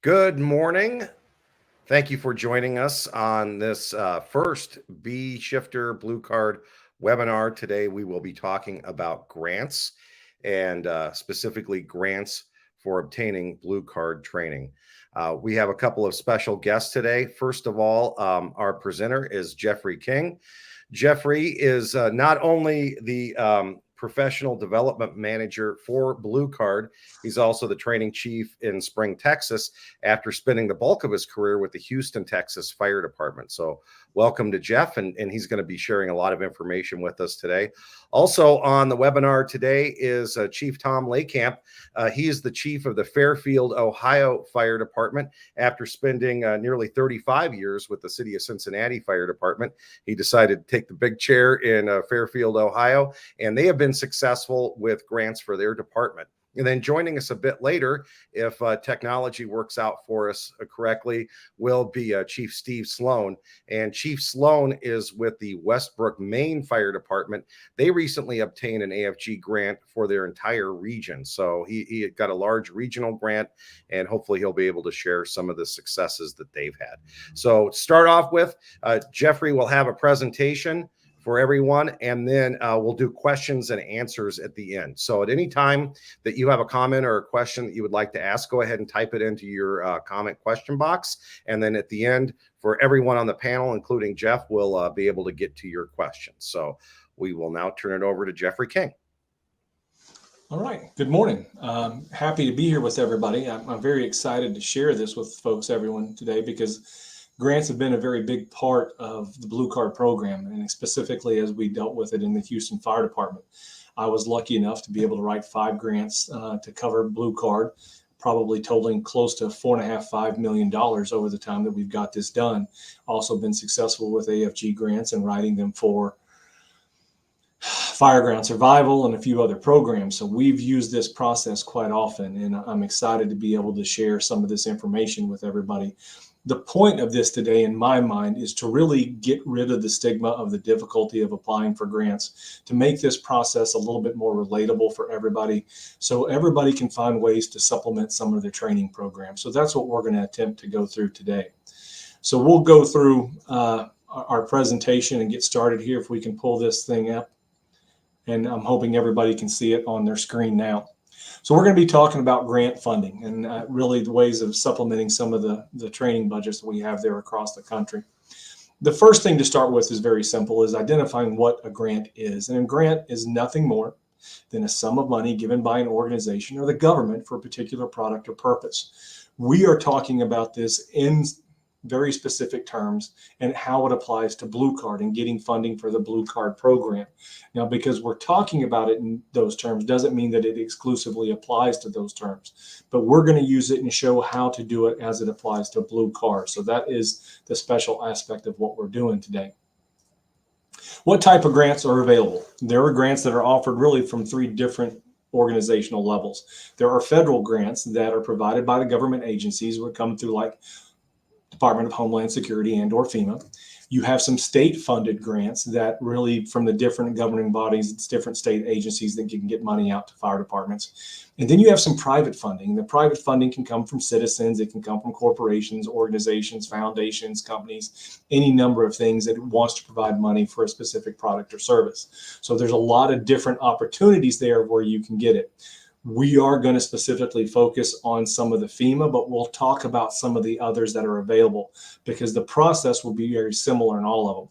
Good morning. Thank you for joining us on this first B Shifter Blue Card webinar. Today, we will be talking about grants and specifically grants for obtaining Blue Card training. We have a couple of special guests today. First of all, our presenter is Jeffery King. Jeffery is not only the professional development manager for Blue Card, he's also the training chief in Spring, Texas, after spending the bulk of his career with the Houston, Texas Fire Department. So welcome to Jeff, and he's going to be sharing a lot of information with us today. Also on the webinar today is Chief Tom Lakamp. He is the chief of the Fairfield, Ohio Fire Department. After spending nearly 35 years with the City of Cincinnati Fire Department, he decided to take the big chair in Fairfield, Ohio, and they have been successful with grants for their department. And then joining us a bit later, if technology works out for us correctly, will be Chief Steve Sloan. And Chief Sloan is with the Westbrook, Maine Fire Department. They recently obtained an AFG grant for their entire region. So he got a large regional grant, and hopefully he'll be able to share some of the successes that they've had. So to start off with, Jeffery will have a presentation for everyone, and then we'll do questions and answers at the end. So at any time that you have a comment or a question that you would like to ask, go ahead and type it into your comment question box. And then at the end, for everyone on the panel, including Jeff, will be able to get to your questions. So we will now turn it over to Jeffery King. All right. Good morning. Happy to be here with everybody. I'm very excited to share this with everyone today, because grants have been a very big part of the Blue Card program, and specifically as we dealt with it in the Houston Fire Department. I was lucky enough to be able to write 5 grants to cover Blue Card, probably totaling close to $4.5–5 million over the time that we've got this done. Also been successful with AFG grants and writing them for fireground survival and a few other programs. So we've used this process quite often, and I'm excited to be able to share some of this information with everybody. The point of this today, in my mind, is to really get rid of the stigma of the difficulty of applying for grants, to make this process a little bit more relatable for everybody, so everybody can find ways to supplement some of their training programs. So that's what we're going to attempt to go through today. So we'll go through our presentation and get started here, if we can pull this thing up. And I'm hoping everybody can see it on their screen now. So we're going to be talking about grant funding and really the ways of supplementing some of the training budgets that we have there across the country. The first thing to start with is very simple, is identifying what a grant is. And a grant is nothing more than a sum of money given by an organization or the government for a particular product or purpose. We are talking about this in very specific terms and how it applies to Blue Card and getting funding for the Blue Card program. Now, because we're talking about it in those terms doesn't mean that it exclusively applies to those terms, but we're going to use it and show how to do it as it applies to Blue Card. So that is the special aspect of what we're doing today. What type of grants are available? There are grants that are offered really from 3 different organizational levels. There are federal grants that are provided by the government agencies, would come through like Department of Homeland Security and or FEMA. You have some state-funded grants that really, from the different governing bodies, it's different state agencies that can get money out to fire departments. And then you have some private funding. The private funding can come from citizens, it can come from corporations, organizations, foundations, companies, any number of things that wants to provide money for a specific product or service. So there's a lot of different opportunities there where you can get it. We are going to specifically focus on some of the FEMA, but we'll talk about some of the others that are available, because the process will be very similar in all of them.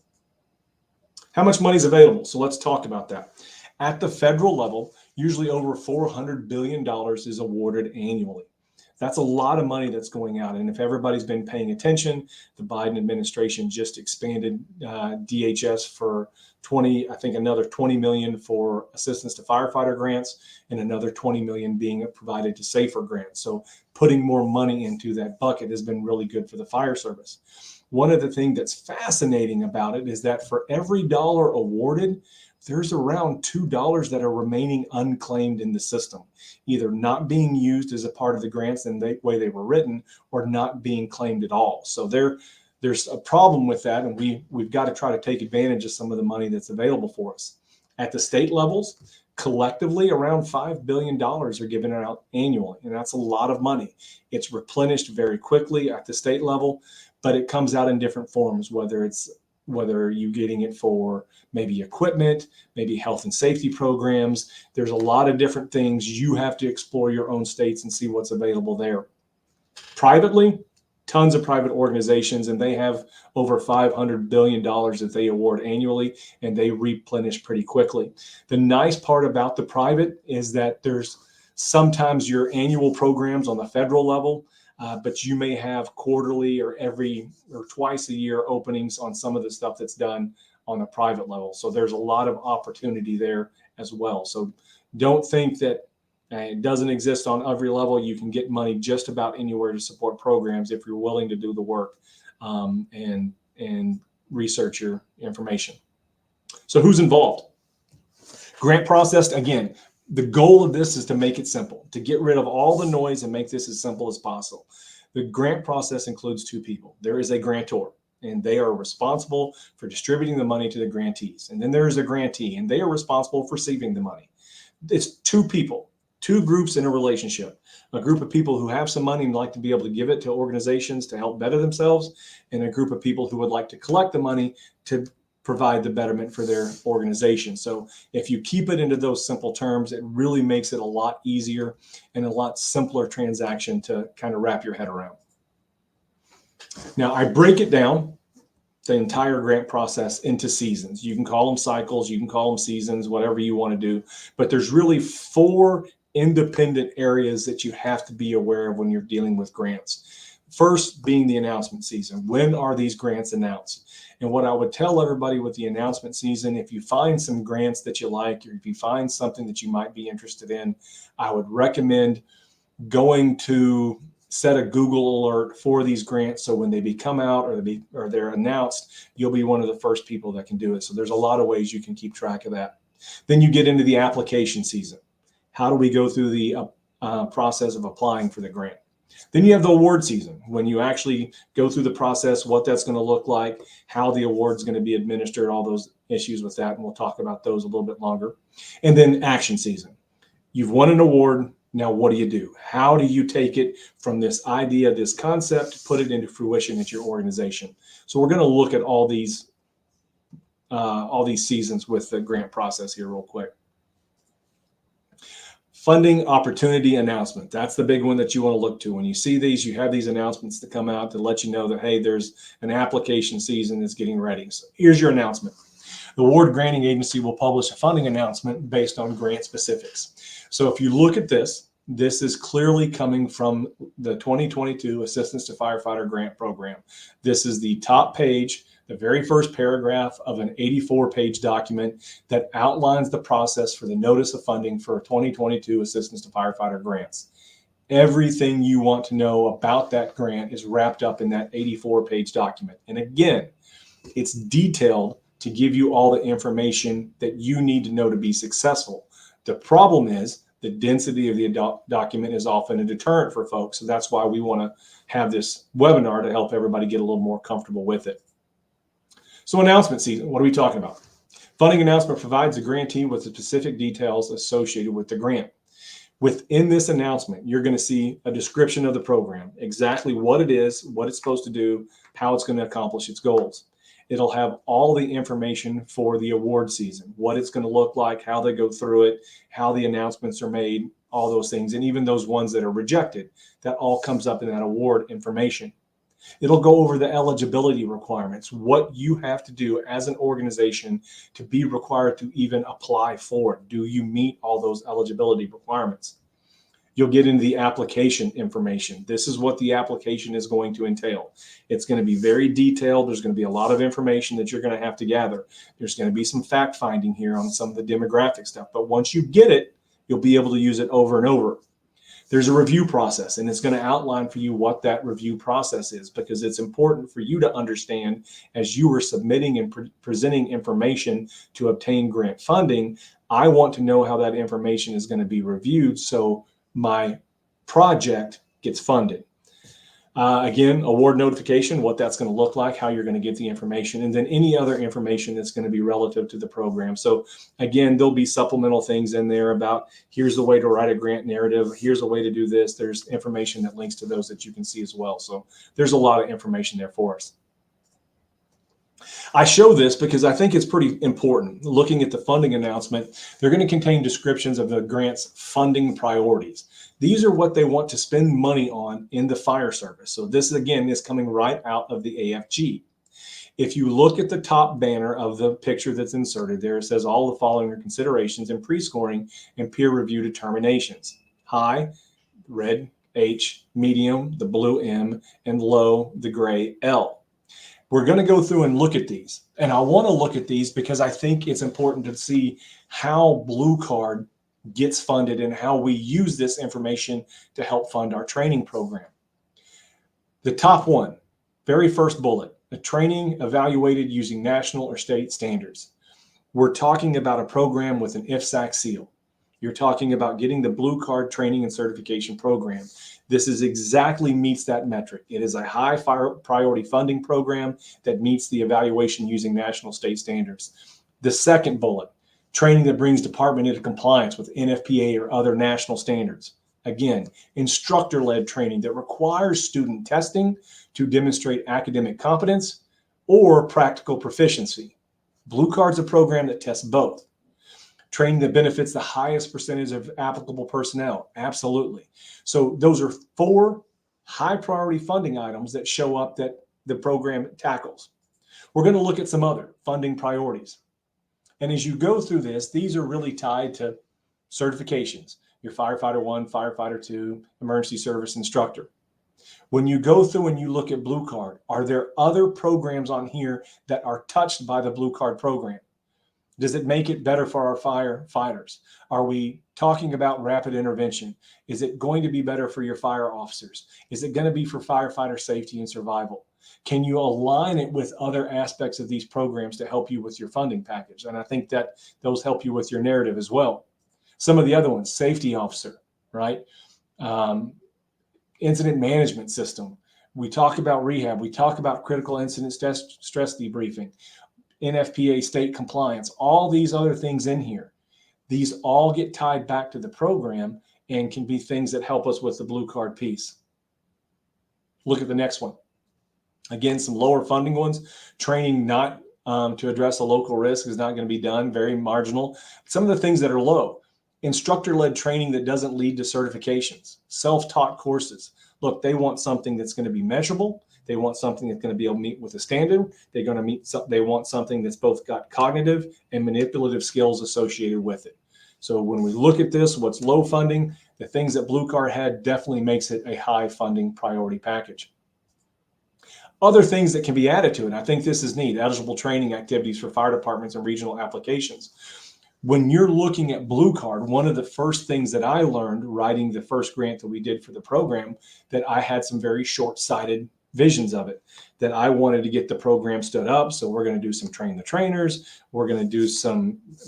How much money is available? So let's talk about that. At the federal level, usually over $400 billion is awarded annually. That's a lot of money that's going out. And if everybody's been paying attention, the Biden administration just expanded DHS for another 20 million for assistance to firefighter grants, and another 20 million being provided to SAFER grants. So putting more money into that bucket has been really good for the fire service. One of the things that's fascinating about it is that for every dollar awarded, there's around $2 that are remaining unclaimed in the system, either not being used as a part of the grants in the way they were written, or not being claimed at all. So there's a problem with that, and we've got to try to take advantage of some of the money that's available for us. At the state levels, collectively around $5 billion are given out annually, and that's a lot of money. It's replenished very quickly at the state level, but it comes out in different forms, whether you're getting it for maybe equipment, maybe health and safety programs. There's a lot of different things. You have to explore your own states and see what's available there. Privately, tons of private organizations, and they have over $500 billion that they award annually, and they replenish pretty quickly. The nice part about the private is that there's sometimes your annual programs on the federal level, but you may have quarterly or twice a year openings on some of the stuff that's done on the private level. So there's a lot of opportunity there as well. So don't think that it doesn't exist on every level. You can get money just about anywhere to support programs if you're willing to do the work and research your information. So who's involved? Grant process, again, the goal of this is to make it simple, to get rid of all the noise and make this as simple as possible. The grant process includes two people. There is a grantor, and they are responsible for distributing the money to the grantees. And then there is a grantee, and they are responsible for receiving the money. It's two people, two groups in a relationship. A group of people who have some money and like to be able to give it to organizations to help better themselves, and a group of people who would like to collect the money to provide the betterment for their organization. So if you keep it into those simple terms, it really makes it a lot easier and a lot simpler transaction to kind of wrap your head around. Now, I break it down, the entire grant process, into seasons. You can call them cycles, you can call them seasons, whatever you want to do, but there's really 4 independent areas that you have to be aware of when you're dealing with grants. First being the announcement season. When are these grants announced? And what I would tell everybody with the announcement season, if you find some grants that you like, or if you find something that you might be interested in, I would recommend going to set a Google alert for these grants. So when they come out or they're announced, you'll be one of the first people that can do it. So there's a lot of ways you can keep track of that. Then you get into the application season. How do we go through the process of applying for the grant? Then you have the award season, when you actually go through the process, what that's going to look like, how the award is going to be administered, all those issues with that. And we'll talk about those a little bit longer. And then action season. You've won an award. Now, what do you do? How do you take it from this idea, this concept, put it into fruition at your organization? So we're going to look at all these seasons with the grant process here real quick. Funding opportunity announcement. That's the big one that you want to look to. When you see these, you have these announcements to come out to let you know that, hey, there's an application season that's getting ready. So here's your announcement. The award granting agency will publish a funding announcement based on grant specifics. So if you look at this, this is clearly coming from the 2022 Assistance to Firefighter Grant Program. This is the top page, the very first paragraph of an 84-page document that outlines the process for the notice of funding for 2022 Assistance to Firefighter grants. Everything you want to know about that grant is wrapped up in that 84-page document. And again, it's detailed to give you all the information that you need to know to be successful. The problem is the density of the document is often a deterrent for folks. So that's why we want to have this webinar to help everybody get a little more comfortable with it. So announcement season, what are we talking about? Funding announcement provides the grantee with the specific details associated with the grant. Within this announcement, you're going to see a description of the program, exactly what it is, what it's supposed to do, how it's going to accomplish its goals. It'll have all the information for the award season, what it's going to look like, how they go through it, how the announcements are made, all those things, and even those ones that are rejected. That all comes up in that award information. It'll go over the eligibility requirements, what you have to do as an organization to be required to even apply for it. Do you meet all those eligibility requirements? You'll get into the application information. This is what the application is going to entail. It's going to be very detailed. There's going to be a lot of information that you're going to have to gather. There's going to be some fact finding here on some of the demographic stuff. But once you get it, you'll be able to use it over and over. There's a review process, and it's going to outline for you what that review process is, because it's important for you to understand as you are submitting and presenting information to obtain grant funding. I want to know how that information is going to be reviewed so my project gets funded. Again, award notification, what that's going to look like, how you're going to get the information, and then any other information that's going to be relative to the program. So again, there'll be supplemental things in there about here's the way to write a grant narrative, here's a way to do this. There's information that links to those that you can see as well. So there's a lot of information there for us. I show this because I think it's pretty important. Looking at the funding announcement, they're going to contain descriptions of the grant's funding priorities. These are what they want to spend money on in the fire service. So this, again, is coming right out of the AFG. If you look at the top banner of the picture that's inserted there, it says all the following are considerations in pre-scoring and peer review determinations. High, red H, medium, the blue M, and low, the gray L. We're going to go through and look at these. And I want to look at these because I think it's important to see how Blue Card gets funded and how we use this information to help fund our training program. The top one, very first bullet, a training evaluated using national or state standards. We're talking about a program with an IFSAC seal. You're talking about getting the Blue Card training and certification program. This is exactly meets that metric. It is a high priority funding program that meets the evaluation using national state standards. The second bullet, training that brings department into compliance with NFPA or other national standards. Again, instructor-led training that requires student testing to demonstrate academic competence or practical proficiency. Blue Card's a program that tests both. Training that benefits the highest percentage of applicable personnel. Absolutely. So those are 4 high priority funding items that show up that the program tackles. We're going to look at some other funding priorities. And as you go through this, these are really tied to certifications. Your firefighter 1, firefighter 2, emergency service instructor. When you go through and you look at Blue Card, are there other programs on here that are touched by the Blue Card program? Does it make it better for our firefighters? Are we talking about rapid intervention? Is it going to be better for your fire officers? Is it going to be for firefighter safety and survival? Can you align it with other aspects of these programs to help you with your funding package? And I think that those help you with your narrative as well. Some of the other ones, safety officer, right? Incident management system. We talk about rehab. We talk about critical incident stress debriefing. NFPA state compliance, all these other things in here. These all get tied back to the program and can be things that help us with the Blue Card piece. Look at the next one. Again, some lower funding ones. Training not to address a local risk is not going to be done, very marginal. Some of the things that are low. Instructor-led training that doesn't lead to certifications. Self-taught courses. Look, they want something that's going to be measurable. They want something that's going to be able to meet with a standard. They want something that's both got cognitive and manipulative skills associated with it. So when we look at this, what's low funding, the things that Blue Card had definitely makes it a high funding priority package. Other things that can be added to it, I think this is neat, eligible training activities for fire departments and regional applications. When you're looking at Blue Card, one of the first things that I learned writing the first grant that we did for the program, that I had some very short-sighted visions of it, that I wanted to get the program stood up. So we're going to do some train the trainers. We're going to do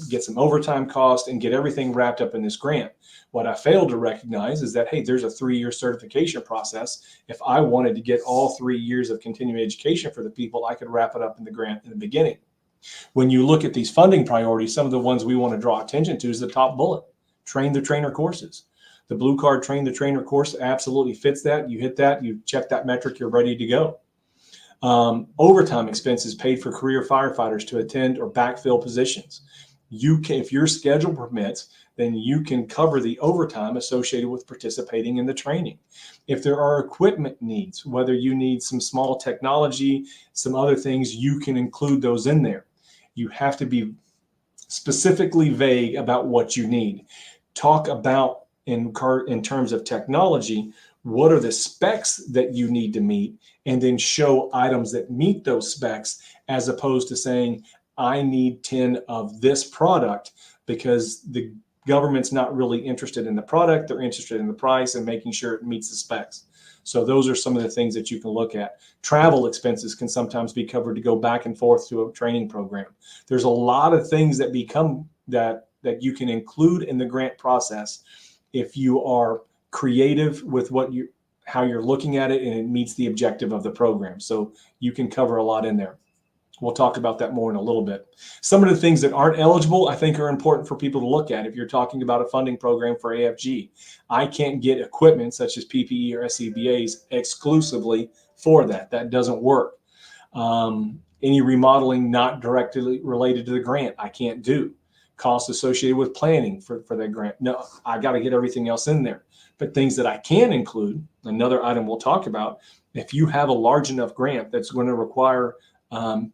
get some overtime cost and get everything wrapped up in this grant. What I failed to recognize is that, hey, there's a 3-year certification process. If I wanted to get all 3 years of continuing education for the people, I could wrap it up in the grant in the beginning. When you look at these funding priorities, some of the ones we want to draw attention to is the top bullet, train the trainer courses. The Blue Card Train the Trainer course absolutely fits that. You hit that, you check that metric, you're ready to go. Overtime expenses paid for career firefighters to attend or backfill positions. You can, if your schedule permits, then you can cover the overtime associated with participating in the training. If there are equipment needs, whether you need some small technology, some other things, you can include those in there. You have to be specifically vague about what you need. Talk about in terms of technology, what are the specs that you need to meet, and then show items that meet those specs, as opposed to saying, I need 10 of this product, because the government's not really interested in the product. They're interested in the price and making sure it meets the specs. So those are some of the things that you can look at. Travel expenses can sometimes be covered to go back and forth to a training program. There's a lot of things that become that you can include in the grant process if you are creative with how you're looking at it, and it meets the objective of the program. So you can cover a lot in there. We'll talk about that more in a little bit. Some of the things that aren't eligible, I think, are important for people to look at. If you're talking about a funding program for AFG, I can't get equipment such as PPE or SCBAs exclusively for that. That doesn't work. Any remodeling not directly related to the grant, I can't do. Costs associated with planning for that grant, no, I got to get everything else in there. But things that I can include, another item we'll talk about, if you have a large enough grant that's going to require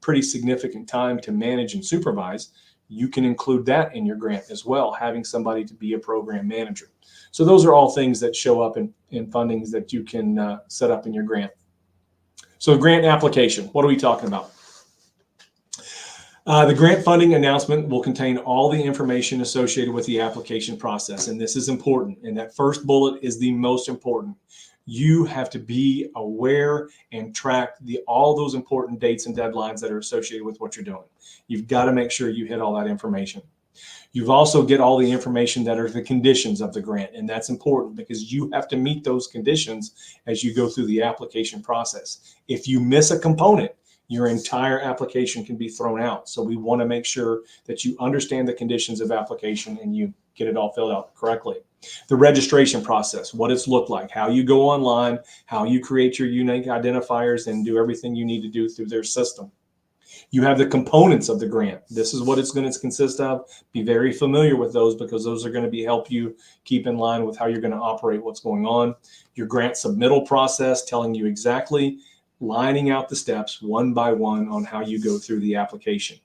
pretty significant time to manage and supervise, you can include that in your grant as well, having somebody to be a program manager. So those are all things that show up in fundings that you can set up in your grant. So grant application, what are we talking about? The grant funding announcement will contain all the information associated with the application process. And this is important. And that first bullet is the most important. You have to be aware and track all those important dates and deadlines that are associated with what you're doing. You've got to make sure you hit all that information. You've also get all the information that are the conditions of the grant. And that's important because you have to meet those conditions as you go through the application process. If you miss a component, your entire application can be thrown out. So we want to make sure that you understand the conditions of application and you get it all filled out correctly. The registration process, what it's looked like, how you go online, how you create your unique identifiers and do everything you need to do through their system. You have the components of the grant. This is what it's going to consist of. Be very familiar with those because those are going to help you keep in line with how you're going to operate what's going on. Your grant submittal process, telling you exactly, lining out the steps one by one on how you go through the application.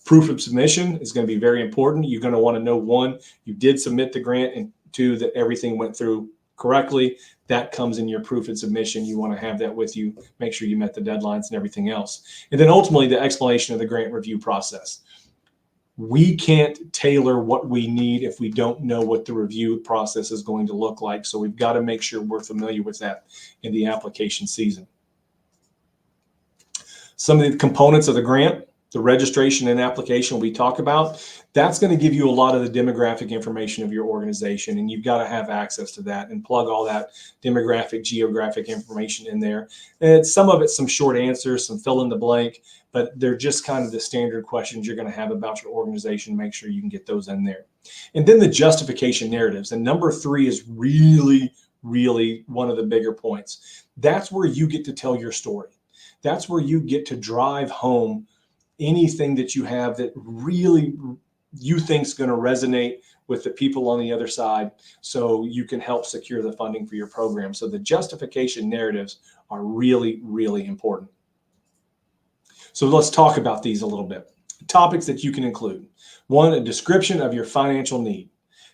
Proof of submission is going to be very important. You're going to want to know, one, you did submit the grant, and two, that everything went through correctly. That comes in your proof of submission. You want to have that with you, make sure you met the deadlines and everything else. And then ultimately the explanation of the grant review process. We can't tailor what we need if we don't know what the review process is going to look like. So we've got to make sure we're familiar with that in the application season. Some of the components of the grant, the registration and application we talk about, that's going to give you a lot of the demographic information of your organization, and you've got to have access to that and plug all that demographic, geographic information in there. And some of it's some short answers, some fill in the blank, but they're just kind of the standard questions you're going to have about your organization. Make sure you can get those in there. And then the justification narratives. And number 3 is really, really one of the bigger points. That's where you get to tell your story. That's where you get to drive home anything that you have that really you think is going to resonate with the people on the other side, so you can help secure the funding for your program. So the justification narratives are really, really important. So let's talk about these a little bit. Topics that you can include. 1, a description of your financial need.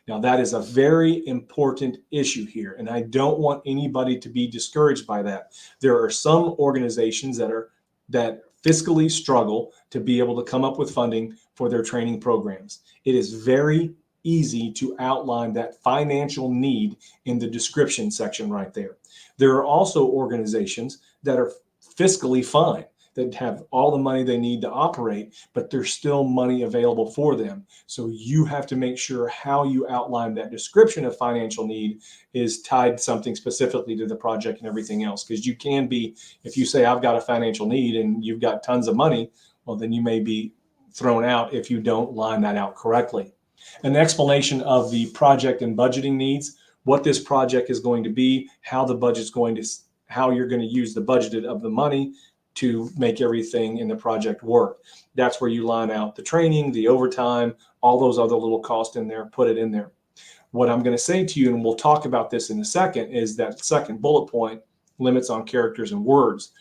Now that is a very important issue here, and I don't want anybody to be discouraged by that. There are some organizations that fiscally struggle to be able to come up with funding for their training programs. It is very easy to outline that financial need in the description section right there. There are also organizations that are fiscally fine, that have all the money they need to operate, but there's still money available for them. So you have to make sure how you outline that description of financial need is tied something specifically to the project and everything else. Because you can be, if you say I've got a financial need and you've got tons of money, well, then you may be thrown out if you don't line that out correctly. An explanation of the project and budgeting needs, what this project is going to be, how the budget's going to, how you're going to use the budgeted of the money to make everything in the project work. That's where you line out the training, the overtime, all those other little costs in there, put it in there. What I'm going to say to you, and we'll talk about this in a second, is that second bullet point, limits on characters and words.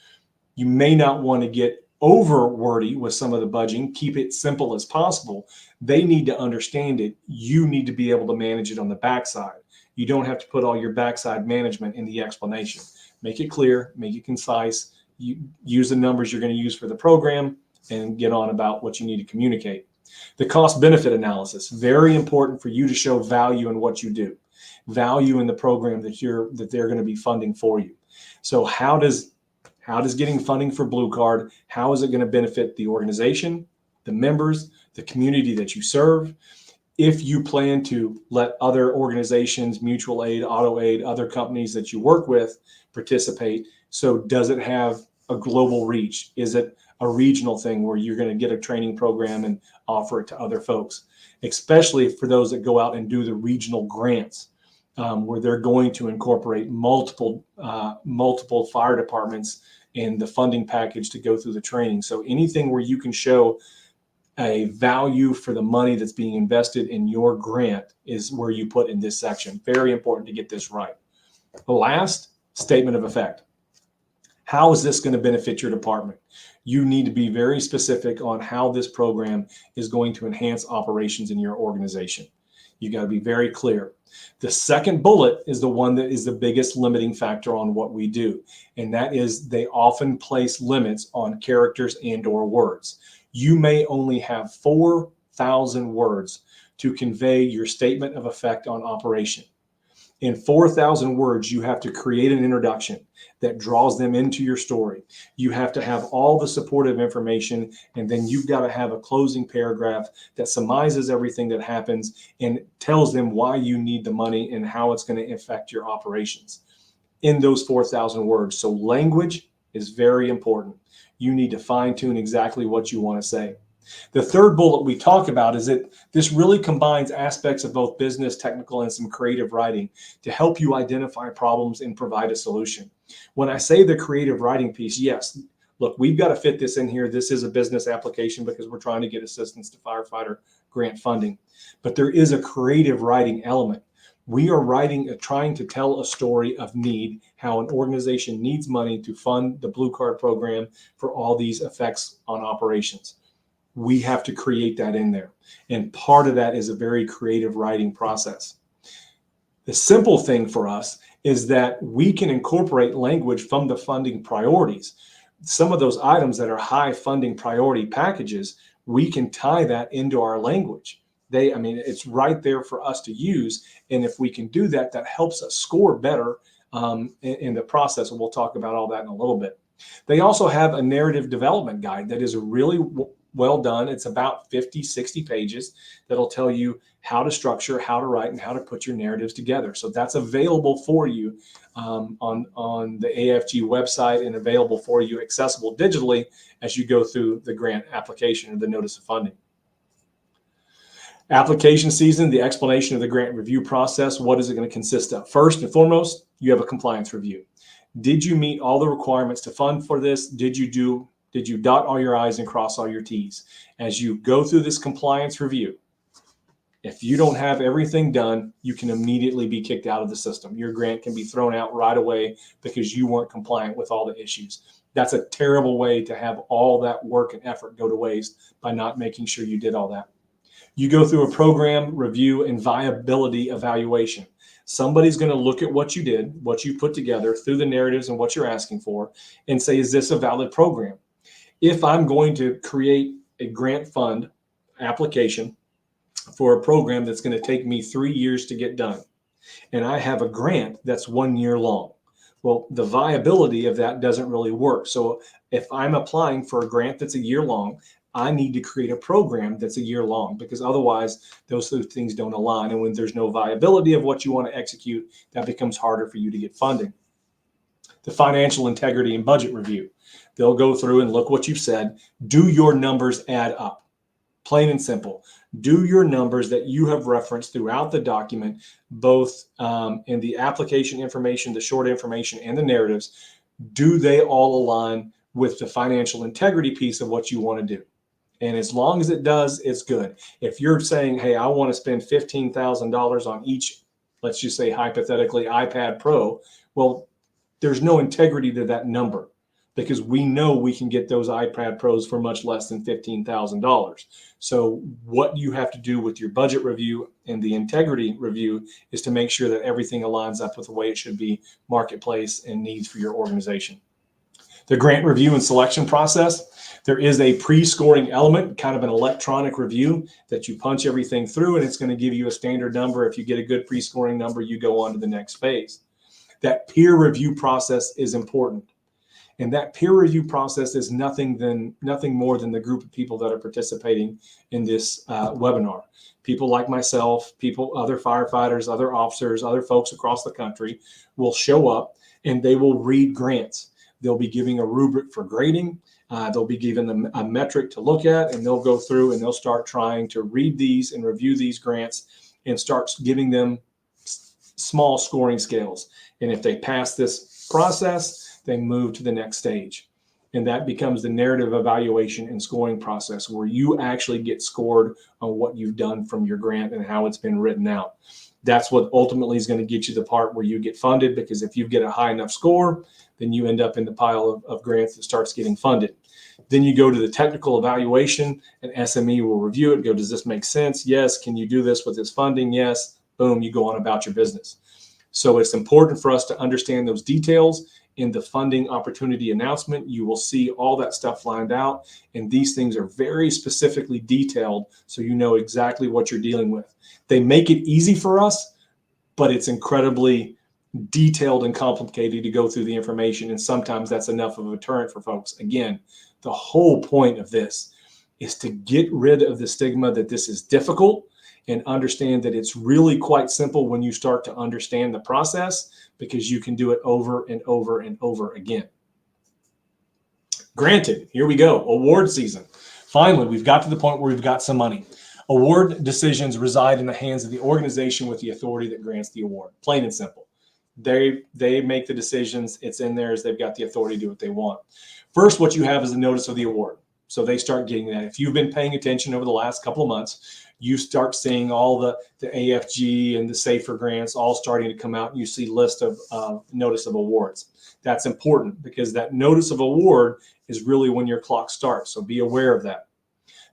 You may not want to get over wordy with some of the budgeting. Keep it simple as possible. They need to understand it. You need to be able to manage it on the backside. You don't have to put all your backside management in the explanation. Make it clear, make it concise. You use the numbers you're going to use for the program and get on about what you need to communicate. The cost benefit analysis, very important for you to show value in what you do, value in the program that they're going to be funding for you. So how does getting funding for Blue Card, how is it going to benefit the organization, the members, the community that you serve? If you plan to let other organizations, mutual aid, auto aid, other companies that you work with participate, so does it have a global reach? Is it a regional thing where you're going to get a training program and offer it to other folks, especially for those that go out and do the regional grants, where they're going to incorporate multiple fire departments in the funding package to go through the training. So anything where you can show a value for the money that's being invested in your grant is where you put in this section. Very important to get this right. The last, statement of effect. How is this going to benefit your department? You need to be very specific on how this program is going to enhance operations in your organization. You got to be very clear. The second bullet is the one that is the biggest limiting factor on what we do, and that is they often place limits on characters and/or words. You may only have 4,000 words to convey your statement of effect on operation. In 4,000 words, you have to create an introduction that draws them into your story. You have to have all the supportive information, and then you've got to have a closing paragraph that surmises everything that happens and tells them why you need the money and how it's going to affect your operations in those 4,000 words. So language is very important. You need to fine-tune exactly what you want to say. The third bullet we talk about is that this really combines aspects of both business, technical, and some creative writing to help you identify problems and provide a solution. When I say the creative writing piece, yes, look, we've got to fit this in here. This is a business application because we're trying to get assistance to firefighter grant funding. But there is a creative writing element. We are trying to tell a story of need, how an organization needs money to fund the Blue Card program for all these effects on operations. We have to create that in there. And part of that is a very creative writing process. The simple thing for us is that we can incorporate language from the funding priorities. Some of those items that are high funding priority packages, we can tie that into our language. It's right there for us to use. And if we can do that, that helps us score better in the process. And we'll talk about all that in a little bit. They also have a narrative development guide that is really well done. It's about 50, 60 pages that'll tell you how to structure, how to write, and how to put your narratives together. So that's available for you on the AFG website and available for you accessible digitally as you go through the grant application or the notice of funding. Application season, the explanation of the grant review process. What is it going to consist of? First and foremost, you have a compliance review. Did you meet all the requirements to fund for this? Did you dot all your I's and cross all your T's? As you go through this compliance review, if you don't have everything done, you can immediately be kicked out of the system. Your grant can be thrown out right away because you weren't compliant with all the issues. That's a terrible way to have all that work and effort go to waste by not making sure you did all that. You go through a program review and viability evaluation. Somebody's going to look at what you did, what you put together through the narratives and what you're asking for, and say, is this a valid program? If I'm going to create a grant fund application for a program that's going to take me 3 years to get done, and I have a grant that's 1 year long, well, the viability of that doesn't really work. So if I'm applying for a grant that's a year long, I need to create a program that's a year long, because otherwise those two things don't align. And when there's no viability of what you want to execute, that becomes harder for you to get funding. The financial integrity and budget review. They'll go through and look what you've said. Do your numbers add up? Plain and simple. Do your numbers that you have referenced throughout the document, both in the application information, the short information, and the narratives, do they all align with the financial integrity piece of what you want to do? And as long as it does, it's good. If you're saying, hey, I want to spend $15,000 on each, let's just say hypothetically, iPad Pro, well, there's no integrity to that number, because we know we can get those iPad Pros for much less than $15,000. So what you have to do with your budget review and the integrity review is to make sure that everything aligns up with the way it should be, marketplace and needs for your organization. The grant review and selection process, there is a pre-scoring element, kind of an electronic review that you punch everything through, and it's going to give you a standard number. If you get a good pre-scoring number, you go on to the next phase. That peer review process is important. And that peer review process is nothing more than the group of people that are participating in this webinar. People like myself, other firefighters, other officers, other folks across the country will show up and they will read grants. They'll be giving a rubric for grading. They'll be given them a metric to look at, and they'll go through and they'll start trying to read these and review these grants and start giving them small scoring scales. And if they pass this process, they move to the next stage. And that becomes the narrative evaluation and scoring process, where you actually get scored on what you've done from your grant and how it's been written out. That's what ultimately is going to get you the part where you get funded, because if you get a high enough score, then you end up in the pile of grants that starts getting funded. Then you go to the technical evaluation, and SME will review it, go, does this make sense? Yes. Can you do this with this funding? Yes. Boom, you go on about your business. So it's important for us to understand those details. In the funding opportunity announcement, you will see all that stuff lined out, and these things are very specifically detailed, so you know exactly what you're dealing with. They make it easy for us, but it's incredibly detailed and complicated to go through the information, and sometimes that's enough of a deterrent for folks. Again, the whole point of this is to get rid of the stigma that this is difficult, and understand that it's really quite simple when you start to understand the process, because you can do it over and over and over again. Granted, here we go, award season. Finally, we've got to the point where we've got some money. Award decisions reside in the hands of the organization with the authority that grants the award, plain and simple. They make the decisions, it's in theirs, they've got the authority to do what they want. First, what you have is a notice of the award. So they start getting that. If you've been paying attention over the last couple of months, you start seeing all the AFG and the SAFER grants all starting to come out, and you see list of notice of awards. That's important, because that notice of award is really when your clock starts. So be aware of that.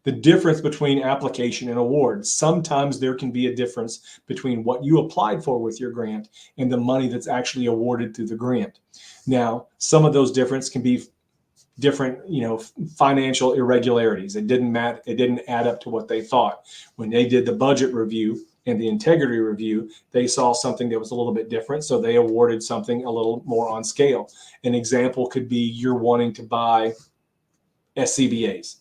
The difference between application and award. Sometimes there can be a difference between what you applied for with your grant and the money that's actually awarded through the grant. Now, some of those differences can be different, financial irregularities. It didn't add up to what they thought. When they did the budget review and the integrity review, they saw something that was a little bit different, so they awarded something a little more on scale. An example could be you're wanting to buy SCBAs,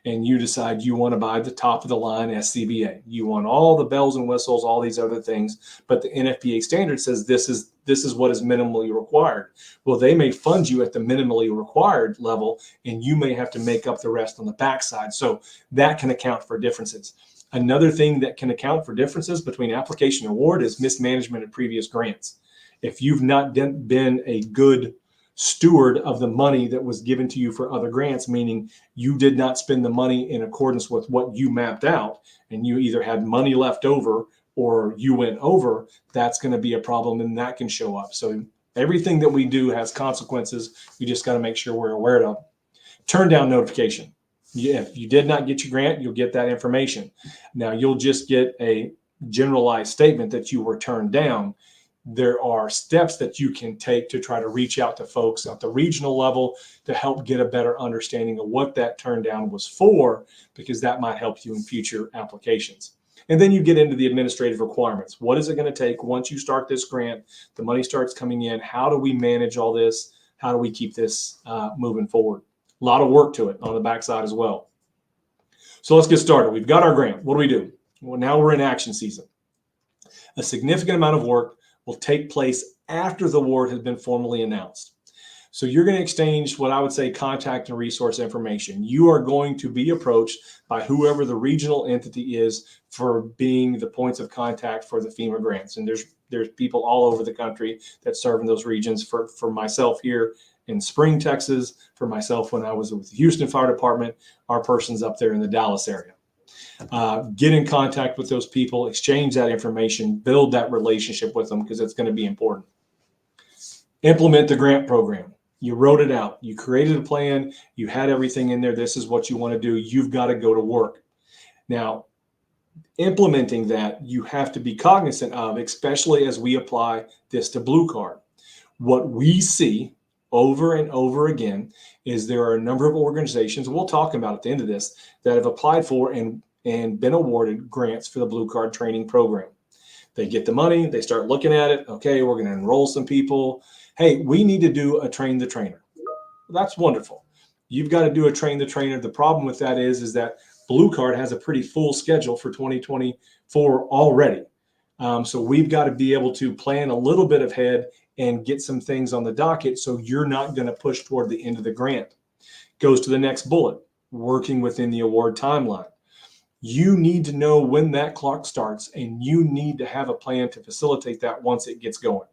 and you decide you want to buy the top of the line SCBA. You want all the bells and whistles, all these other things, but the NFPA standard says this is what is minimally required. Well, they may fund you at the minimally required level, and you may have to make up the rest on the backside. So that can account for differences. Another thing that can account for differences between application and award is mismanagement of previous grants. If you've not been a good steward of the money that was given to you for other grants, meaning you did not spend the money in accordance with what you mapped out, and you either had money left over or you went over, that's going to be a problem, and that can show up. So everything that we do has consequences. We just got to make sure we're aware of. Turn down notification. If you did not get your grant, you'll get that information. Now, you'll just get a generalized statement that you were turned down. There are steps that you can take to try to reach out to folks at the regional level to help get a better understanding of what that turn down was for, because that might help you in future applications. And then you get into the administrative requirements. What is it going to take once you start this grant? The money starts coming in. How do we manage all this? How do we keep this moving forward? A lot of work to it on the backside as well. So let's get started. We've got our grant. What do? Well, now we're in action season. A significant amount of work will take place after the award has been formally announced. So you're going to exchange what I would say contact and resource information. You are going to be approached by whoever the regional entity is for being the points of contact for the FEMA grants. And there's people all over the country that serve in those regions. For myself here in Spring, Texas, for myself when I was with the Houston Fire Department, our person's up there in the Dallas area. Get in contact with those people, exchange that information, build that relationship with them, because it's going to be important. Implement the grant program. You wrote it out. You created a plan. You had everything in there. This is what you want to do. You've got to go to work. Now, implementing that, you have to be cognizant of, especially as we apply this to Blue Card. What we see over and over again is there are a number of organizations, we'll talk about at the end of this, that have applied for and been awarded grants for the Blue Card training program. They get the money, they start looking at it. Okay, we're going to enroll some people. Hey, we need to do a train the trainer. That's wonderful. You've got to do a train the trainer. The problem with that is that Blue Card has a pretty full schedule for 2024 already. So we've got to be able to plan a little bit ahead and get some things on the docket so you're not going to push toward the end of the grant. Goes to the next bullet, working within the award timeline. You need to know when that clock starts, and you need to have a plan to facilitate that once it gets going.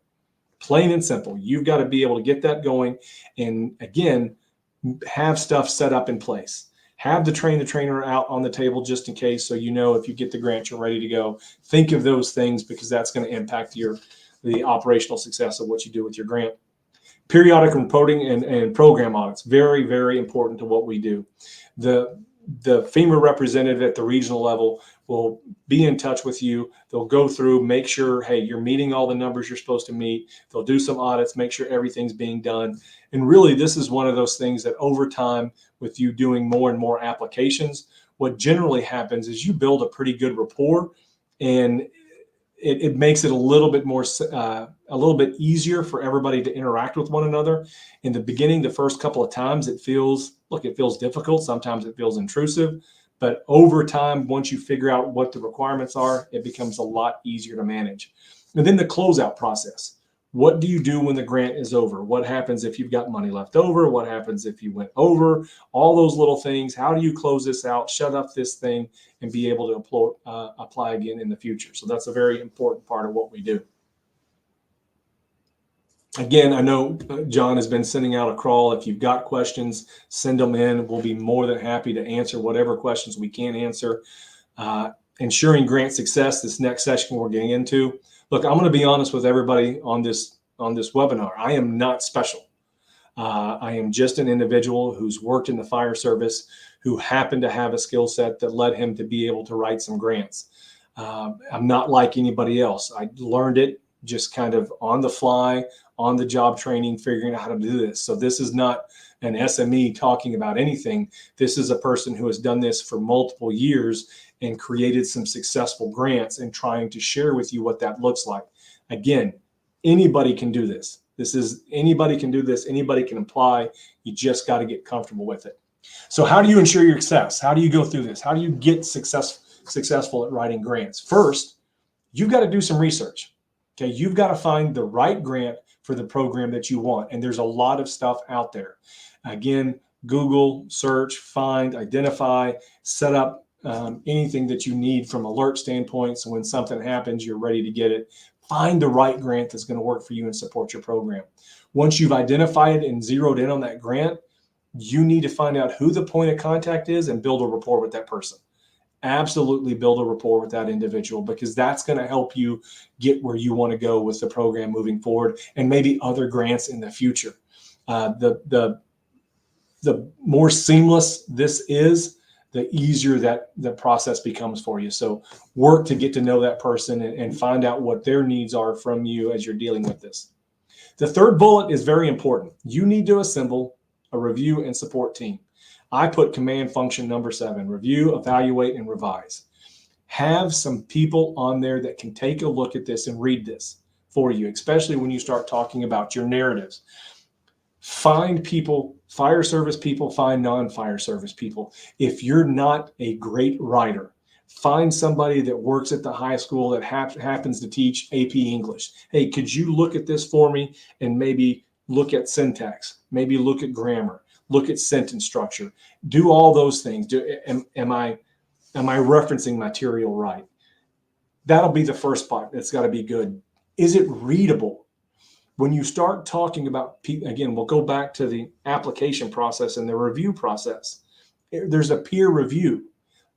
Plain and simple. You've got to be able to get that going, and again, have stuff set up in place. Have the trainer out on the table just in case, so you know if you get the grant, you're ready to go. Think of those things because that's going to impact the operational success of what you do with your grant. Periodic reporting and program audits, very, very important to what we do. The FEMA representative at the regional level will be in touch with you. They'll go through, make sure, hey, you're meeting all the numbers you're supposed to meet. They'll do some audits, make sure everything's being done. And really, this is one of those things that over time, with you doing more and more applications, what generally happens is you build a pretty good rapport, and it makes it a little bit more, a little bit easier for everybody to interact with one another. In the beginning, the first couple of times, it feels difficult. Sometimes it feels intrusive, but over time, once you figure out what the requirements are, it becomes a lot easier to manage. And then the closeout process. What do you do when the grant is over? What happens if you've got money left over? What happens if you went over? All those little things. How do you close this out, shut up this thing, and be able to apply again in the future? So that's a very important part of what we do. Again, I know John has been sending out a crawl. If you've got questions, send them in. We'll be more than happy to answer whatever questions we can answer. Ensuring grant success, this next session we're getting into. Look, I'm going to be honest with everybody on this webinar. I am not special. I am just an individual who's worked in the fire service, who happened to have a skill set that led him to be able to write some grants. I'm not like anybody else. I learned it just kind of on the fly, on the job training, figuring out how to do this. So this is not an SME talking about anything. This is a person who has done this for multiple years and created some successful grants and trying to share with you what that looks like. Again, anybody can do this. Anybody can do this. Anybody can apply. You just got to get comfortable with it. So how do you ensure your success? How do you go through this? How do you get successful at writing grants? First, you've got to do some research. Okay, you've got to find the right grant for the program that you want. And there's a lot of stuff out there. Again, Google, search, find, identify, set up anything that you need from alert standpoint. So when something happens, you're ready to get it. Find the right grant that's going to work for you and support your program. Once you've identified and zeroed in on that grant, you need to find out who the point of contact is and build a rapport with that person. Absolutely build a rapport with that individual, because that's going to help you get where you want to go with the program moving forward, and maybe other grants in the future. The more seamless this is, the easier that the process becomes for you. So work to get to know that person and find out what their needs are from you as you're dealing with this. The third bullet is very important. You need to assemble a review and support team. I put command function number 7, review, evaluate, and revise. Have some people on there that can take a look at this and read this for you, especially when you start talking about your narratives. Find people, fire service people, find non-fire service people. If you're not a great writer, find somebody that works at the high school that happens to teach AP English. Hey, could you look at this for me and maybe look at syntax, maybe look at grammar, look at sentence structure, do all those things. Am I referencing material right? That'll be the first part. It's got to be good. Is it readable? When you start talking about, again, we'll go back to the application process and the review process. There's a peer review.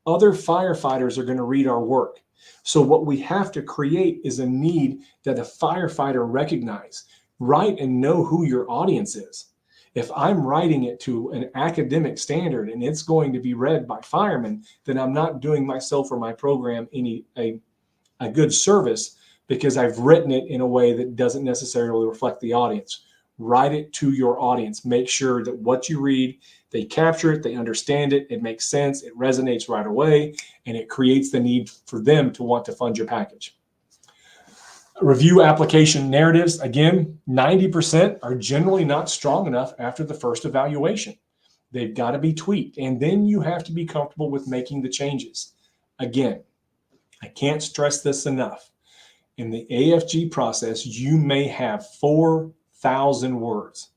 Other firefighters are going to read our work. So what we have to create is a need that a firefighter recognize. Write and know who your audience is. If I'm writing it to an academic standard and it's going to be read by firemen, then I'm not doing myself or my program a good service, because I've written it in a way that doesn't necessarily reflect the audience. Write it to your audience. Make sure that what you read, they capture it, they understand it, it makes sense, it resonates right away, and it creates the need for them to want to fund your package. Review application narratives. Again, 90% are generally not strong enough after the first evaluation. They've got to be tweaked. And then you have to be comfortable with making the changes. Again, I can't stress this enough. In the AFG process, you may have 4,000 words.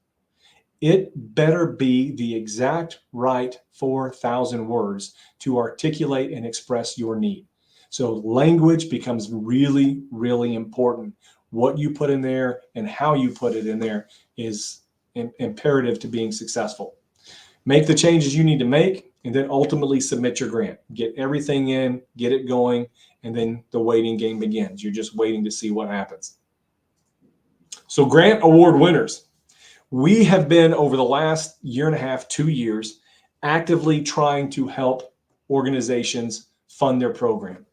It better be the exact right 4,000 words to articulate and express your need. So language becomes really, really important. What you put in there and how you put it in there is imperative to being successful. Make the changes you need to make, and then ultimately submit your grant. Get everything in, get it going, and then the waiting game begins. You're just waiting to see what happens. So grant award winners. We have been, over the last year and a half, 2 years, actively trying to help organizations fund their program.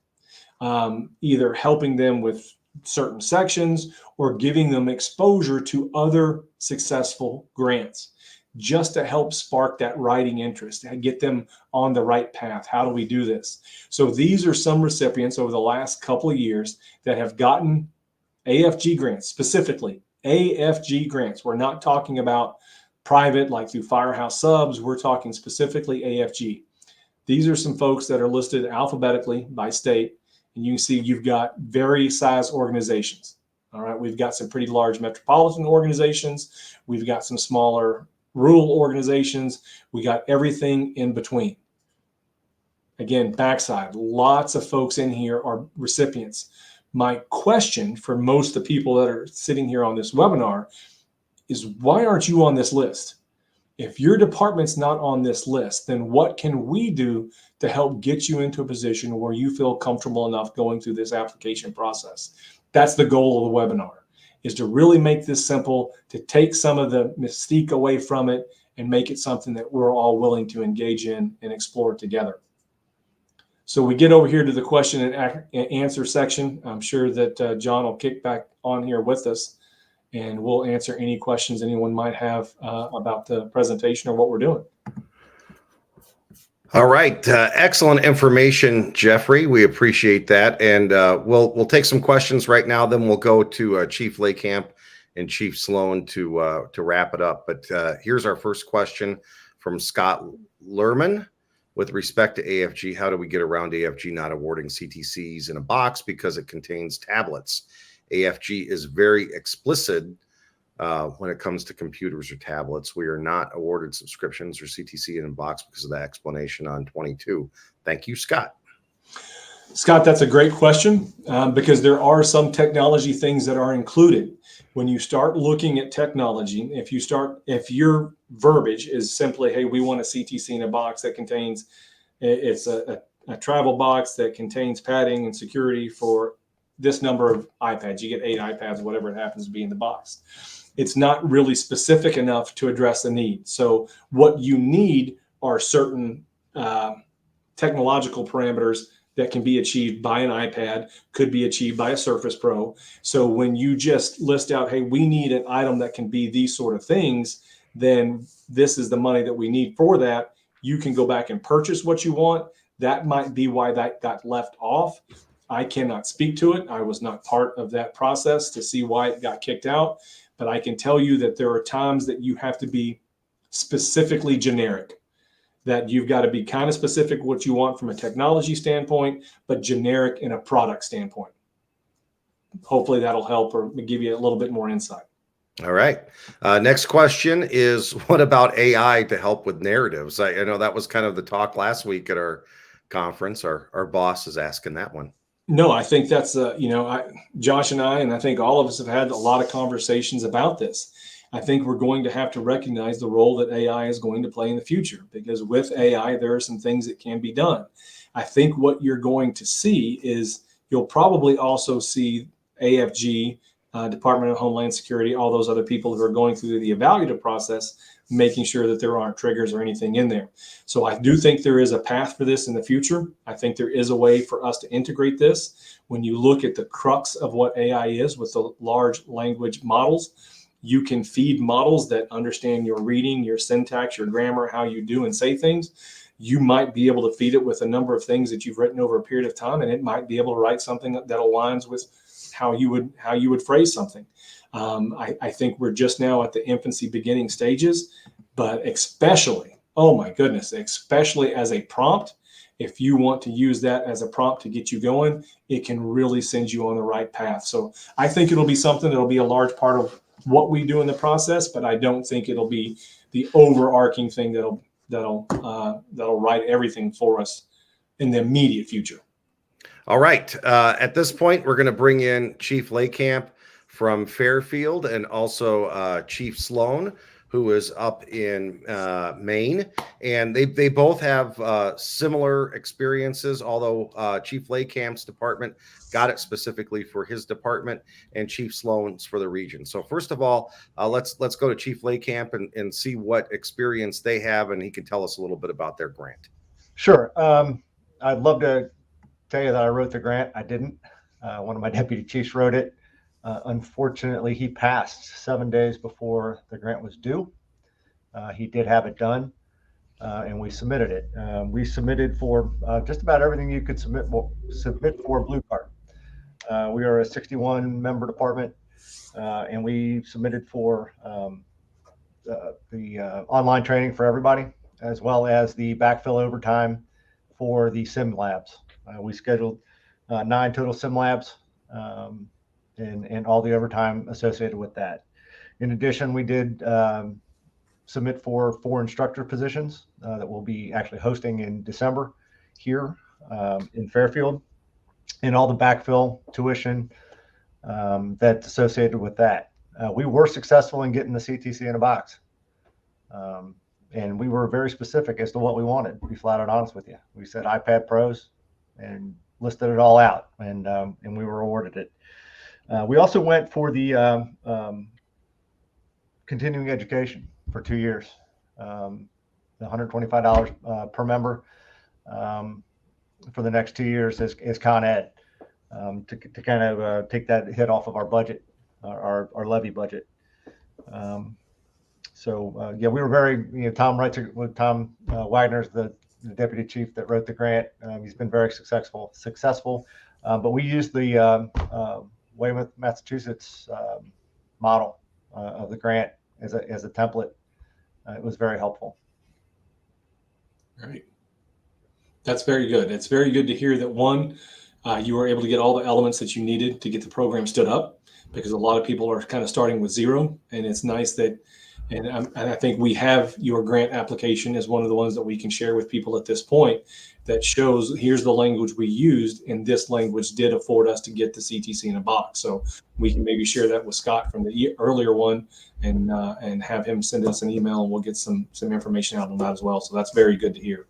Either helping them with certain sections or giving them exposure to other successful grants, just to help spark that writing interest and get them on the right path. How do we do this? So these are some recipients over the last couple of years that have gotten AFG grants, specifically AFG grants. We're not talking about private like through Firehouse Subs. We're talking specifically AFG. These are some folks that are listed alphabetically by state. And you can see you've got various size organizations. All right, we've got some pretty large metropolitan organizations. We've got some smaller rural organizations. We got everything in between. Again, backside, lots of folks in here are recipients. My question for most of the people that are sitting here on this webinar is, why aren't you on this list? If your department's not on this list, then what can we do to help get you into a position where you feel comfortable enough going through this application process? That's the goal of the webinar, is to really make this simple, to take some of the mystique away from it and make it something that we're all willing to engage in and explore together. So we get over here to the question and answer section. I'm sure that John will kick back on here with us, and we'll answer any questions anyone might have about the presentation or what we're doing. All right. Excellent information, Jeffrey. We appreciate that. And we'll take some questions right now. Then we'll go to Chief Lakamp and Chief Sloan to wrap it up. But here's our first question from Scott Lerman. With respect to AFG, how do we get around AFG not awarding CTCs in a box because it contains tablets? AFG is very explicit when it comes to computers or tablets. We are not awarded subscriptions or CTC in a box because of the explanation on 22. Thank you, Scott. Scott, that's a great question because there are some technology things that are included. When you start looking at technology, if your verbiage is simply, hey, we want a CTC in a box that contains, it's a travel box that contains padding and security for this number of iPads. You get 8 iPads, whatever it happens to be in the box. It's not really specific enough to address the need. So what you need are certain technological parameters that can be achieved by an iPad, could be achieved by a Surface Pro. So when you just list out, hey, we need an item that can be these sort of things, then this is the money that we need for that. You can go back and purchase what you want. That might be why that got left off. I cannot speak to it. I was not part of that process to see why it got kicked out. But I can tell you that there are times that you have to be specifically generic, that you've got to be kind of specific what you want from a technology standpoint, but generic in a product standpoint. Hopefully that'll help or give you a little bit more insight. All right. Next question is, what about AI to help with narratives? I know that was kind of the talk last week at our conference. Our boss is asking that one. No, I think that's, Josh and I think all of us have had a lot of conversations about this. I think we're going to have to recognize the role that AI is going to play in the future, because with AI, there are some things that can be done. I think what you're going to see is you'll probably also see AFG, Department of Homeland Security, all those other people who are going through the evaluative process, making sure that there aren't triggers or anything in there. So I do think there is a path for this in the future. I think there is a way for us to integrate this. When you look at the crux of what AI is with the large language models, you can feed models that understand your reading, your syntax, your grammar, how you do and say things. You might be able to feed it with a number of things that you've written over a period of time, and it might be able to write something that aligns with how you would phrase something. I think we're just now at the infancy beginning stages, but especially, oh my goodness, especially as a prompt, if you want to use that as a prompt to get you going, it can really send you on the right path. So I think it'll be something that'll be a large part of what we do in the process, but I don't think it'll be the overarching thing that'll write everything for us in the immediate future. All right. At this point, we're going to bring in Chief Lakamp from Fairfield and also Chief Sloan, who is up in Maine. And they both have similar experiences, although Chief Lakamp's department got it specifically for his department and Chief Sloan's for the region. So first of all, let's go to Chief Lakamp and see what experience they have, and he can tell us a little bit about their grant. Sure. I'd love to tell you that I wrote the grant. I didn't. One of my deputy chiefs wrote it. Unfortunately, he passed 7 days before the grant was due. He did have it done, and we submitted it. We submitted for just about everything you could submit for Blue Card. We are a 61-member department, and we submitted for the online training for everybody, as well as the backfill overtime for the sim labs. We scheduled 9 total sim labs, and all the overtime associated with that. In addition, we did submit for 4 instructor positions that we'll be actually hosting in December here in Fairfield, and all the backfill tuition that's associated with that. We were successful in getting the CTC in a box. And we were very specific as to what we wanted, to be flat out honest with you. We said iPad Pros and listed it all out, and we were awarded it. We also went for the continuing education for 2 years, the $125 per member for the next 2 years as Con Ed, to kind of take that hit off of our budget, our levy budget. Yeah, we were very, Tom Wagner's the deputy chief that wrote the grant. He's been very successful. But we used the Weymouth, Massachusetts model of the grant as a template. It was very helpful. Right. That's very good. It's very good to hear that, one, you were able to get all the elements that you needed to get the program stood up, because a lot of people are kind of starting with zero, and it's nice that. And I think we have your grant application as one of the ones that we can share with people at this point that shows here's the language we used, and this language did afford us to get the CTC in a box. So we can maybe share that with Scott from the earlier one and have him send us an email, and we'll get some information out on that as well. So that's very good to hear.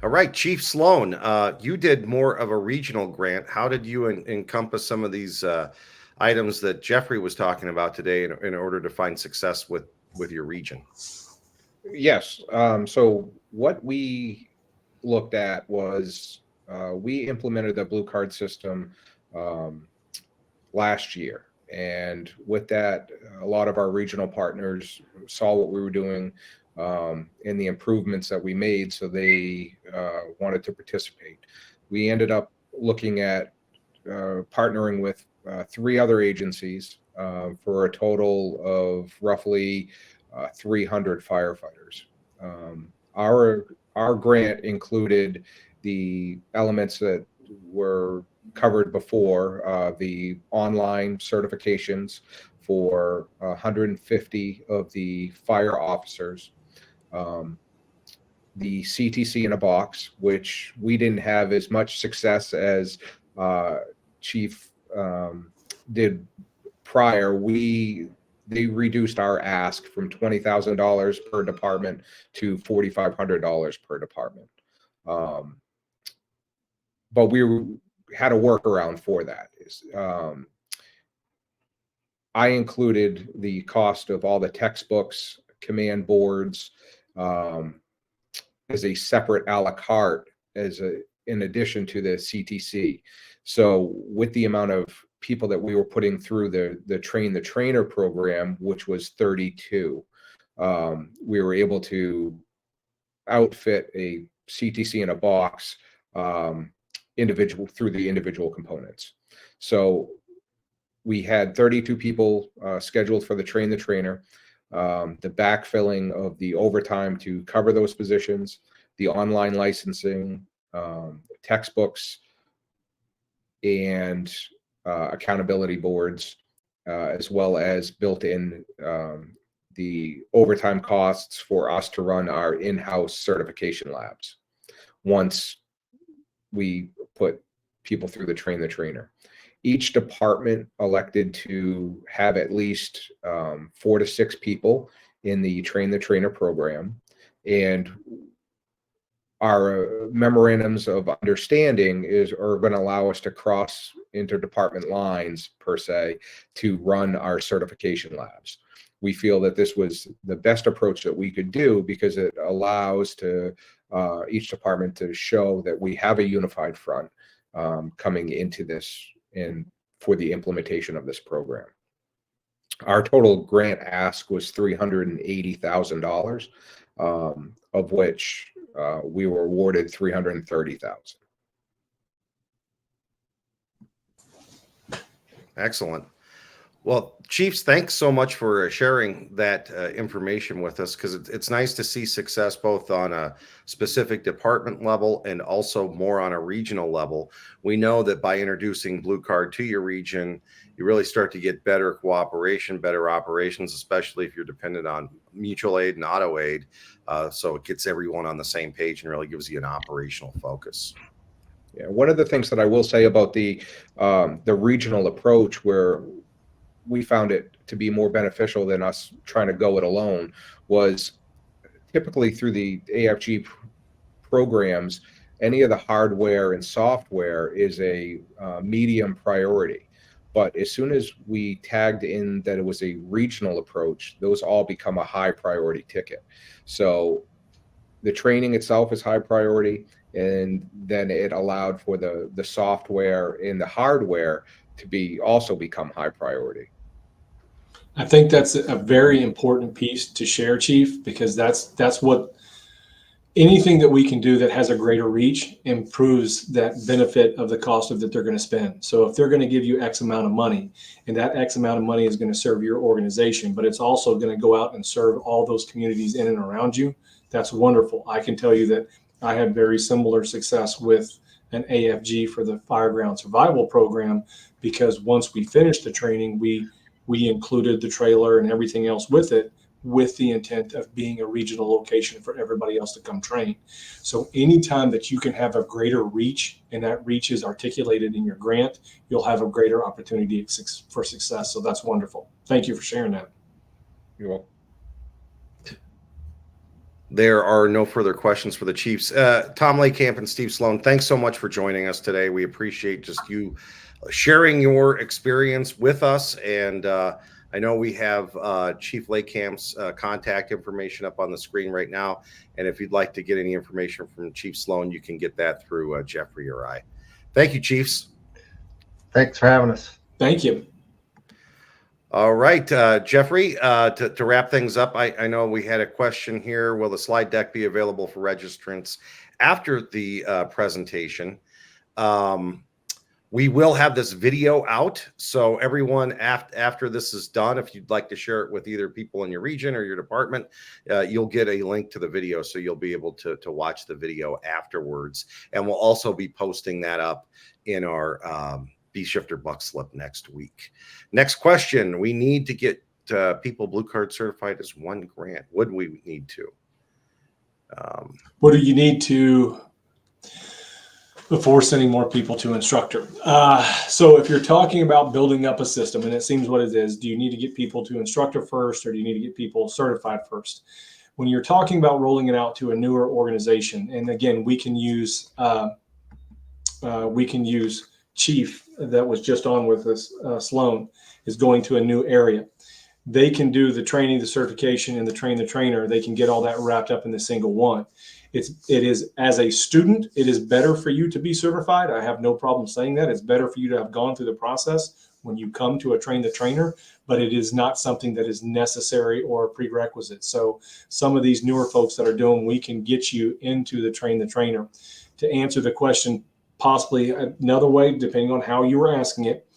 All right, Chief Sloan, you did more of a regional grant. How did you encompass some of these items that Jeffrey was talking about today in order to find success with your region? Yes. So what we looked at was we implemented the Blue Card system last year. And with that, a lot of our regional partners saw what we were doing and the improvements that we made, so they wanted to participate. We ended up looking at partnering with 3 other agencies for a total of roughly 300 firefighters. Our grant included the elements that were covered before, the online certifications for 150 of the fire officers, the CTC in a box, which we didn't have as much success as Chief did prior. They reduced our ask from $20,000 per department to $4,500 per department. But we had a workaround for that. I included the cost of all the textbooks, command boards, as a separate a la carte in addition to the CTC. So with the amount of people that we were putting through the train the trainer program, which was 32, we were able to outfit a CTC in a box through the individual components. So we had 32 people scheduled for the train the trainer, the backfilling of the overtime to cover those positions, the online licensing, textbooks, and accountability boards, as well as built in the overtime costs for us to run our in-house certification labs once we put people through the train the trainer. Each department elected to have at least 4 to 6 people in the train the trainer program, and our memorandums of understanding are going to allow us to cross interdepartment lines, per se, to run our certification labs. We feel that this was the best approach that we could do because it allows each department to show that we have a unified front coming into this and for the implementation of this program. Our total grant ask was $380,000, of which we were awarded $330,000. Excellent. Well, Chiefs, thanks so much for sharing that information with us, because it's nice to see success both on a specific department level and also more on a regional level. We know that by introducing Blue Card to your region, you really start to get better cooperation, better operations, especially if you're dependent on mutual aid and auto aid. So it gets everyone on the same page and really gives you an operational focus. Yeah, one of the things that I will say about the regional approach, where we found it to be more beneficial than us trying to go it alone, was typically through the AFG programs, any of the hardware and software is a medium priority. But as soon as we tagged in that it was a regional approach, those all become a high priority ticket. So the training itself is high priority, and then it allowed for the software and the hardware to also become high priority. I think that's a very important piece to share, Chief, because that's what anything that we can do that has a greater reach improves that benefit of the cost of that they're going to spend. So if they're going to give you X amount of money, and that X amount of money is going to serve your organization, but it's also going to go out and serve all those communities in and around you, that's wonderful. I can tell you that I had very similar success with an AFG for the Fireground Survival Program, because once we finished the training, we included the trailer and everything else with it, with the intent of being a regional location for everybody else to come train. So anytime that you can have a greater reach, and that reach is articulated in your grant, you'll have a greater opportunity for success. So that's wonderful. Thank you for sharing that. You're welcome. There are no further questions for the Chiefs. Tom Lakamp and Steve Sloan, thanks so much for joining us today. We appreciate just you sharing your experience with us. And I know we have Chief Lakamp's contact information up on the screen right now. And if you'd like to get any information from Chief Sloan, you can get that through Jeffrey or I. Thank you, Chiefs. Thanks for having us. Thank you. All right, Jeffrey, to wrap things up, I know we had a question here. Will the slide deck be available for registrants after the presentation? We will have this video out, so everyone after this is done, if you'd like to share it with either people in your region or your department, you'll get a link to the video, so you'll be able to watch the video afterwards. And we'll also be posting that up in our Bee Shifter Buck Slip next week. Next question: we need to get people Blue Card certified as one grant. What do we need to? What do you need to before sending more people to instructor? So if you're talking about building up a system, and it seems what it is, do you need to get people to instructor first, or do you need to get people certified first? When you're talking about rolling it out to a newer organization, and again, we can use Chief that was just on with us, Sloan, is going to a new area. They can do the training, the certification, and the train the trainer. They can get all that wrapped up in the single one. It is, as a student, it is better for you to be certified. I have no problem saying that. It's better for you to have gone through the process when you come to a train the trainer, but it is not something that is necessary or a prerequisite. So some of these newer folks that are doing, we can get you into the train the trainer. To answer the question possibly another way, depending on how you were asking it,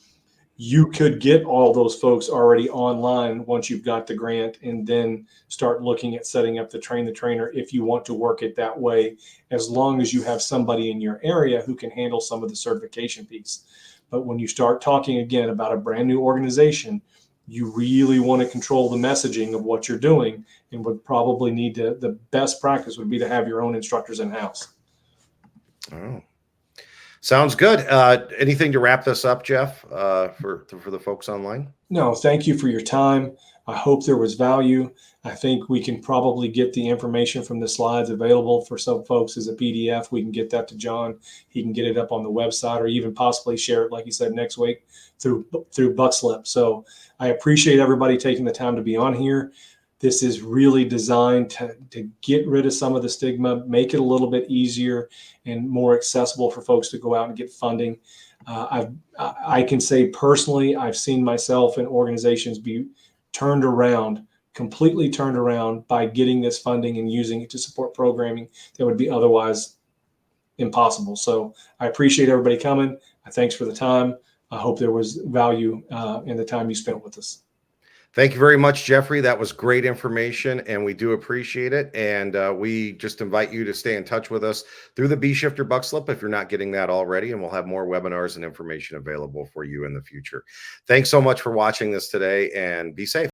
you could get all those folks already online once you've got the grant, and then start looking at setting up the train the trainer if you want to work it that way, as long as you have somebody in your area who can handle some of the certification piece. But when you start talking again about a brand new organization, you really want to control the messaging of what you're doing, and would probably need to, the best practice would be to have your own instructors in-house. Oh, sounds good. Anything to wrap this up, Jeff, for the folks online? No, thank you for your time. I hope there was value. I think we can probably get the information from the slides available for some folks as a PDF. We can get that to John. He can get it up on the website, or even possibly share it, like you said, next week through Buckslip. So I appreciate everybody taking the time to be on here. This is really designed to get rid of some of the stigma, make it a little bit easier and more accessible for folks to go out and get funding. I can say personally, I've seen myself and organizations be turned around, completely turned around, by getting this funding and using it to support programming that would be otherwise impossible. So I appreciate everybody coming. Thanks for the time. I hope there was value in the time you spent with us. Thank you very much, Jeffrey. That was great information, and we do appreciate it. And we just invite you to stay in touch with us through the B Shifter Buckslip if you're not getting that already, and we'll have more webinars and information available for you in the future. Thanks so much for watching this today, and be safe.